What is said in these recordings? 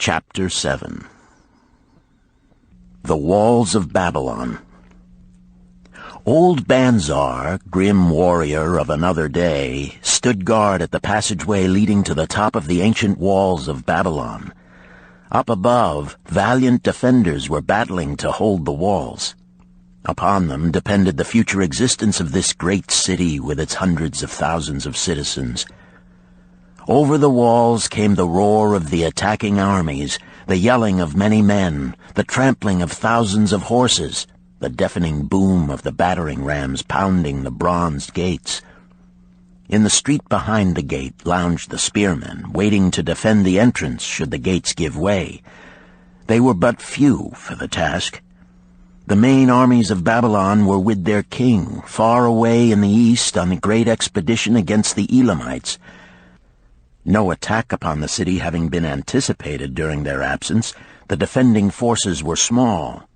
Chapter 7. The Walls of Babylon. Old Banzar, grim warrior of another day, stood guard at the passageway leading to the top of the ancient walls of Babylon. Up above, valiant defenders were battling to hold the walls. Upon them depended the future existence of this great city with its hundreds of thousands of citizens. Over the walls came the roar of the attacking armies, the yelling of many men, the trampling of thousands of horses, the deafening boom of the battering rams pounding the bronzed gates. In the street behind the gate lounged the spearmen, waiting to defend the entrance should the gates give way. They were but few for the task. The main armies of Babylon were with their king, far away in the east on a great expedition against the Elamites. No attack upon the city having been anticipated during their absence, the defending forces were small.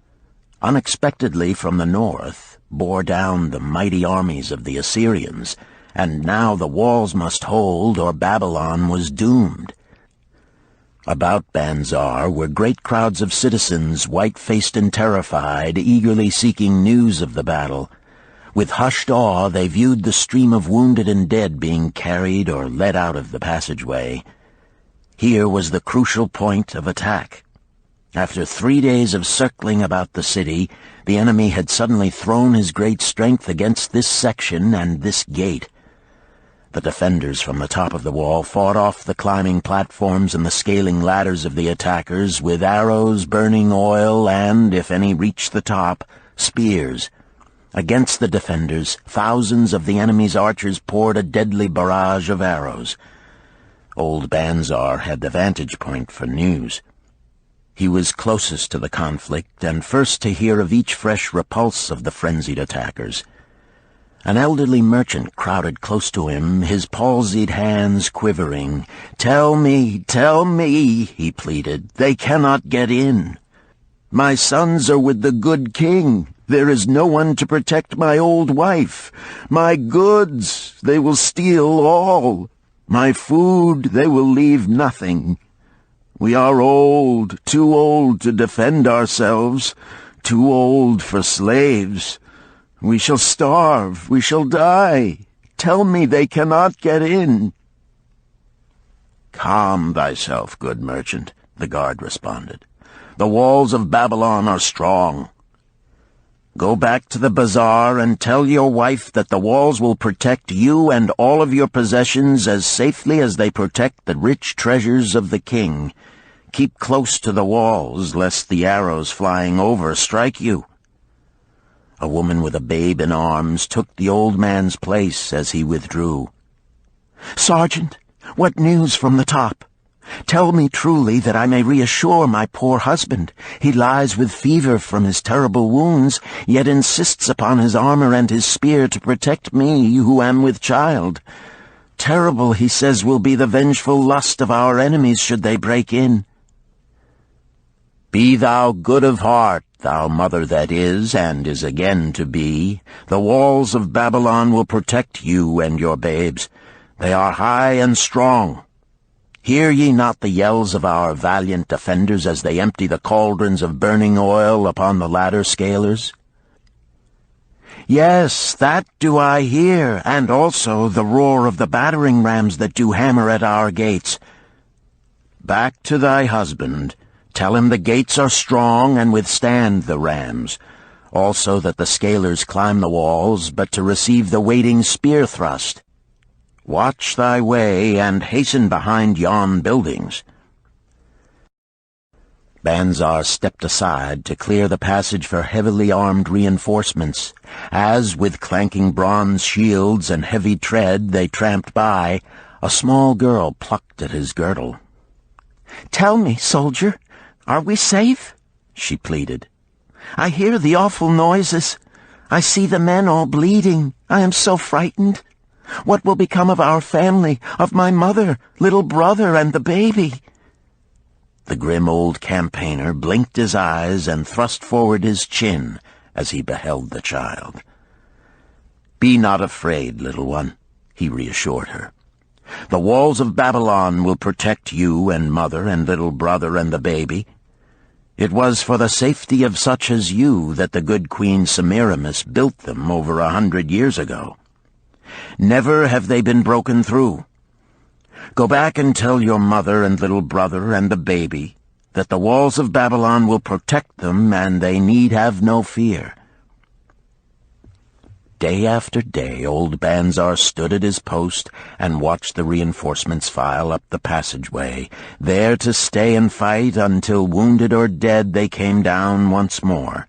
Unexpectedly from the north bore down the mighty armies of the Assyrians, and now the walls must hold or Babylon was doomed. About Banzar were great crowds of citizens, white-faced and terrified, eagerly seeking news of the battle. With hushed awe they viewed the stream of wounded and dead being carried or led out of the passageway. Here was the crucial point of attack. After 3 days of circling about the city, the enemy had suddenly thrown his great strength against this section and this gate. The defenders from the top of the wall fought off the climbing platforms and the scaling ladders of the attackers with arrows, burning oil, and, if any reached the top, spears. Against the defenders, thousands of the enemy's archers poured a deadly barrage of arrows. Old Banzar had the vantage point for news. He was closest to the conflict and first to hear of each fresh repulse of the frenzied attackers. An elderly merchant crowded close to him, his palsied hands quivering. "Tell me, he pleaded. "They cannot get in. My sons are with the good king. There is no one to protect my old wife. My goods, they will steal all. My food, they will leave nothing. We are old, too old to defend ourselves, too old for slaves. We shall starve, we shall die. Tell me they cannot get in." "Calm thyself, good merchant," the guard responded. "The walls of Babylon are strong. Go back to the bazaar and tell your wife that the walls will protect you and all of your possessions as safely as they protect the rich treasures of the king. Keep close to the walls, lest the arrows flying over strike you." A woman with a babe in arms took the old man's place as he withdrew. "Sergeant, what news from the top? Tell me truly that I may reassure my poor husband. He lies with fever from his terrible wounds, yet insists upon his armor and his spear to protect me who am with child. Terrible, he says, will be the vengeful lust of our enemies should they break in." "Be thou good of heart, thou mother that is and is again to be. The walls of Babylon will protect you and your babes. They are high and strong. Hear ye not the yells of our valiant defenders as they empty the cauldrons of burning oil upon the ladder scalers?" "Yes, that do I hear, and also the roar of the battering rams that do hammer at our gates." "Back to thy husband. Tell him the gates are strong and withstand the rams. Also that the scalers climb the walls, but to receive the waiting spear thrust. Watch thy way, and hasten behind yon buildings." Banzar stepped aside to clear the passage for heavily armed reinforcements. As, with clanking bronze shields and heavy tread, they tramped by, a small girl plucked at his girdle. "Tell me, soldier, are we safe?" she pleaded. "I hear the awful noises. I see the men all bleeding. I am so frightened. What will become of our family, of my mother, little brother, and the baby?" The grim old campaigner blinked his eyes and thrust forward his chin as he beheld the child. "Be not afraid, little one," he reassured her. The walls of Babylon will protect you and mother and little brother and the baby. It was for the safety of such as you that the good Queen Semiramis built them over 100 years ago. Never have they been broken through. Go back and tell your mother and little brother and the baby that the walls of Babylon will protect them and they need have no fear." Day after day, old Banzar stood at his post and watched the reinforcements file up the passageway, there to stay and fight until, wounded or dead, they came down once more.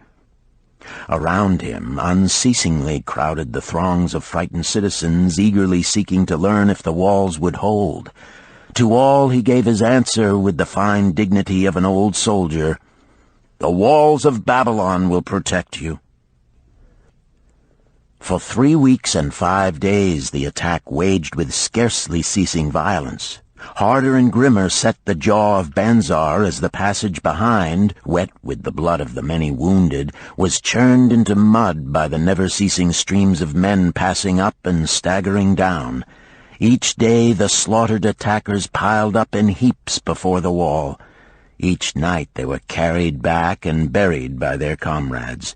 Around him unceasingly crowded the throngs of frightened citizens, eagerly seeking to learn if the walls would hold. To all he gave his answer with the fine dignity of an old soldier: "The walls of Babylon will protect you." For 3 weeks and 5 days the attack waged with scarcely ceasing violence. Harder and grimmer set the jaw of Banzar as the passage behind, wet with the blood of the many wounded, was churned into mud by the never-ceasing streams of men passing up and staggering down. Each day the slaughtered attackers piled up in heaps before the wall. Each night they were carried back and buried by their comrades.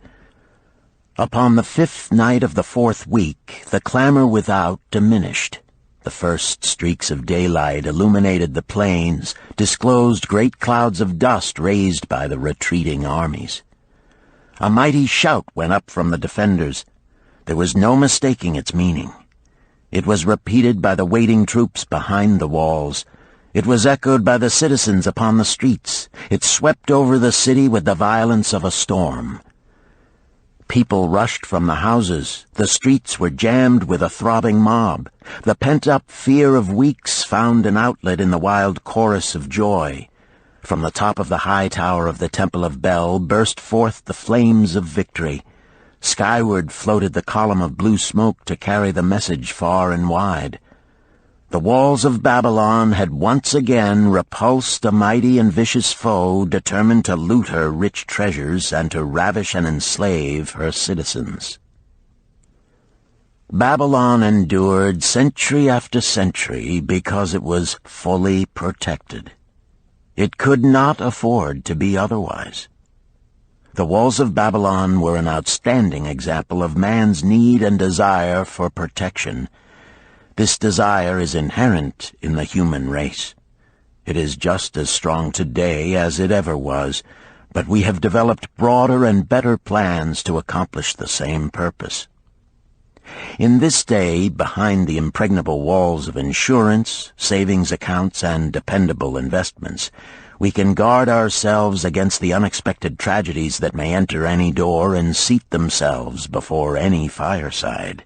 Upon the 5th night of the 4th week, the clamor without diminished. The first streaks of daylight illuminated the plains, disclosed great clouds of dust raised by the retreating armies. A mighty shout went up from the defenders. There was no mistaking its meaning. It was repeated by the waiting troops behind the walls. It was echoed by the citizens upon the streets. It swept over the city with the violence of a storm. People rushed from the houses. The streets were jammed with a throbbing mob. The pent-up fear of weeks found an outlet in the wild chorus of joy. From the top of the high tower of the Temple of Bel burst forth the flames of victory. Skyward floated the column of blue smoke to carry the message far and wide. The walls of Babylon had once again repulsed a mighty and vicious foe determined to loot her rich treasures and to ravish and enslave her citizens. Babylon endured century after century because it was fully protected. It could not afford to be otherwise. The walls of Babylon were an outstanding example of man's need and desire for protection. This desire is inherent in the human race. It is just as strong today as it ever was, but we have developed broader and better plans to accomplish the same purpose. In this day, behind the impregnable walls of insurance, savings accounts, and dependable investments, we can guard ourselves against the unexpected tragedies that may enter any door and seat themselves before any fireside.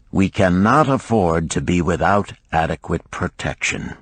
We cannot afford to be without adequate protection.